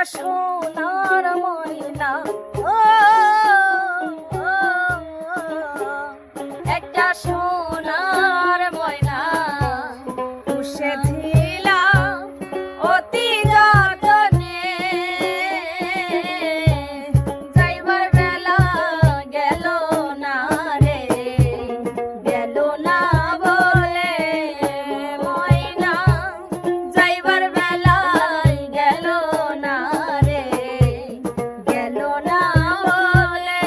সোনার ময়না, ও একটা সোনার ময়না, পুষেছিলাম অতি যতনে, যাইবার বেলা গেল না রে, গেল না বলে ময়না, যাইবার বেলায় গেল না রে, গেল না বলে।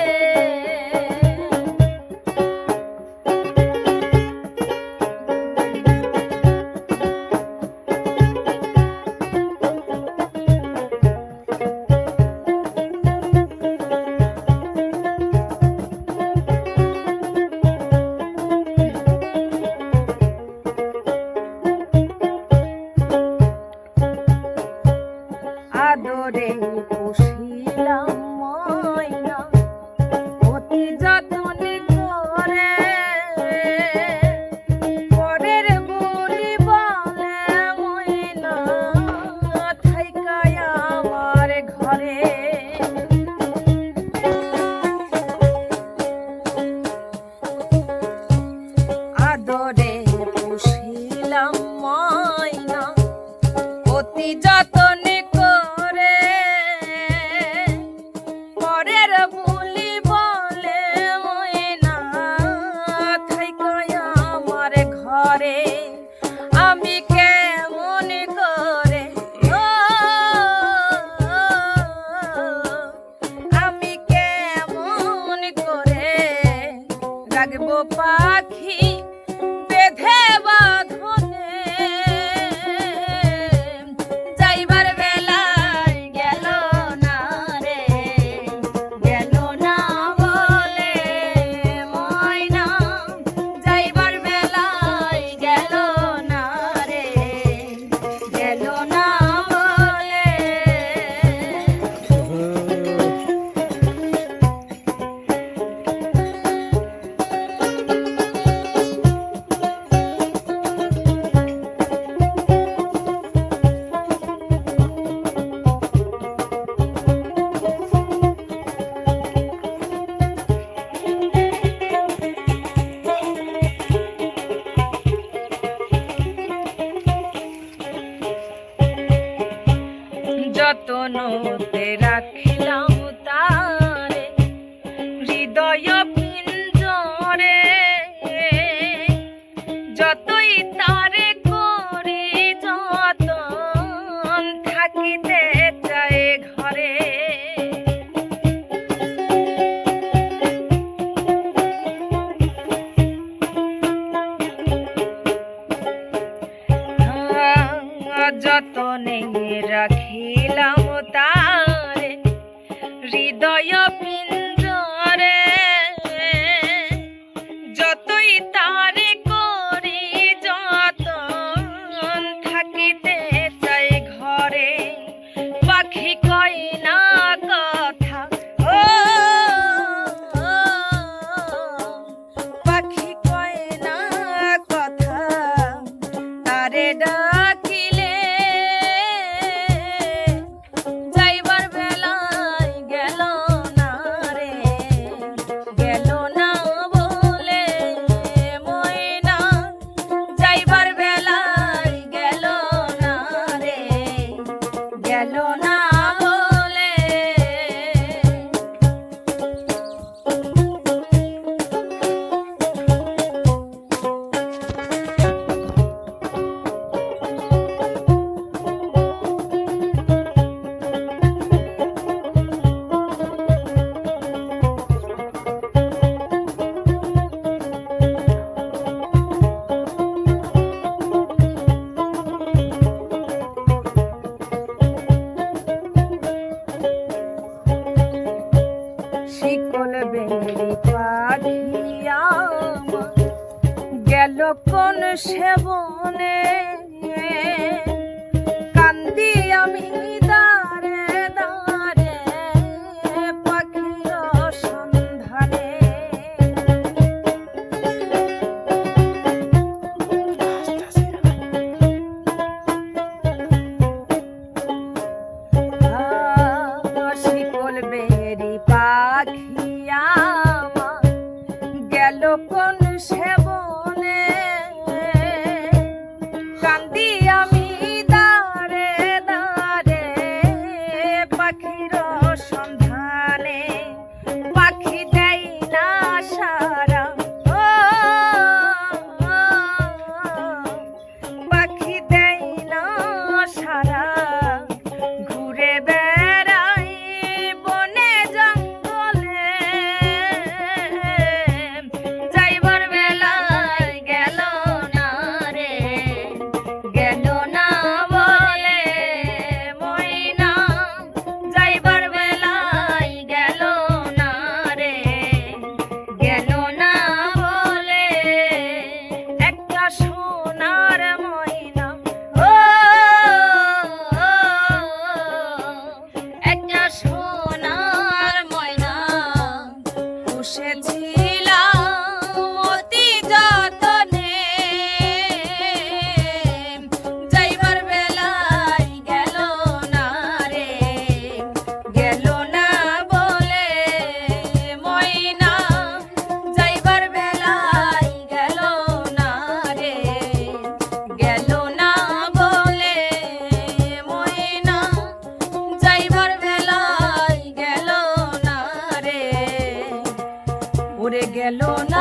আদরে পুষিলাম ময়না, অতি যতনে করে, পরের বলি বলে ময়না, থাইকায় আমার ঘরে। আদরে পুষিলাম ময়না, অতি যতনে করে, পরের বুলি বলে ময়না, থাইকায় আমার ঘরে। আমি কেমন করে, ও আমি কেমন করে রাখবো পাখি বেঁধে বাঁধনে, যাইবার বেলায় গেল না রে, গেল না বলে ময়না, যাইবার বেলায় গেল না রে, গেল না বলে। যতনতে রাখিলাম তারে হৃদয় পিঞ্জরে, যতই তারে করি যতন, থাকিতে চায় ঘরে। যতনে রাখিলাম তারে হৃদয় পিঞ্জরে, যতই তারে করি যতন, থাকিতে চাই ঘরে। পাখি কয় না কথা, ও পাখি কয় না কথা, তারে ডাকিলে যাইবার বেলায় গেল না রে, গেল না বলে ময়না, যাইবার বেলায় গেল না রে, গেল না বলে। শিকল বেরি পাখি আমার গেল কোন সেবনে, কান্দি আমি দাঁড়ে দাঁড়ে পাখির সন্ধানে। কলবেরি পাখি আমার গেল কোন সেবনে, কান্দি আমি দাঁড়ে দাঁড়ে পাখির সন্ধানে, পাখি দেয় না সারা, পাখি দেয় না সারা, ঘুরে বেড়াই বনে জঙ্গলে, যাইবার বেলায় গেল না রে, গেল না বলে ময়না, যাইবার বেলায় গেল না রে, গেল না বলে একটা সোনার ময়না, ও একটা সোনার ময়না পুষেছিলাম অতি যতনে, যাইবার বেলায় গেল না রে, গেল না বলে ময়না, যাইবার বেলায় গেল না রে, গেল না বলে ময়না, যাইবার বেলায় গেল না রে, ওরে গেল না।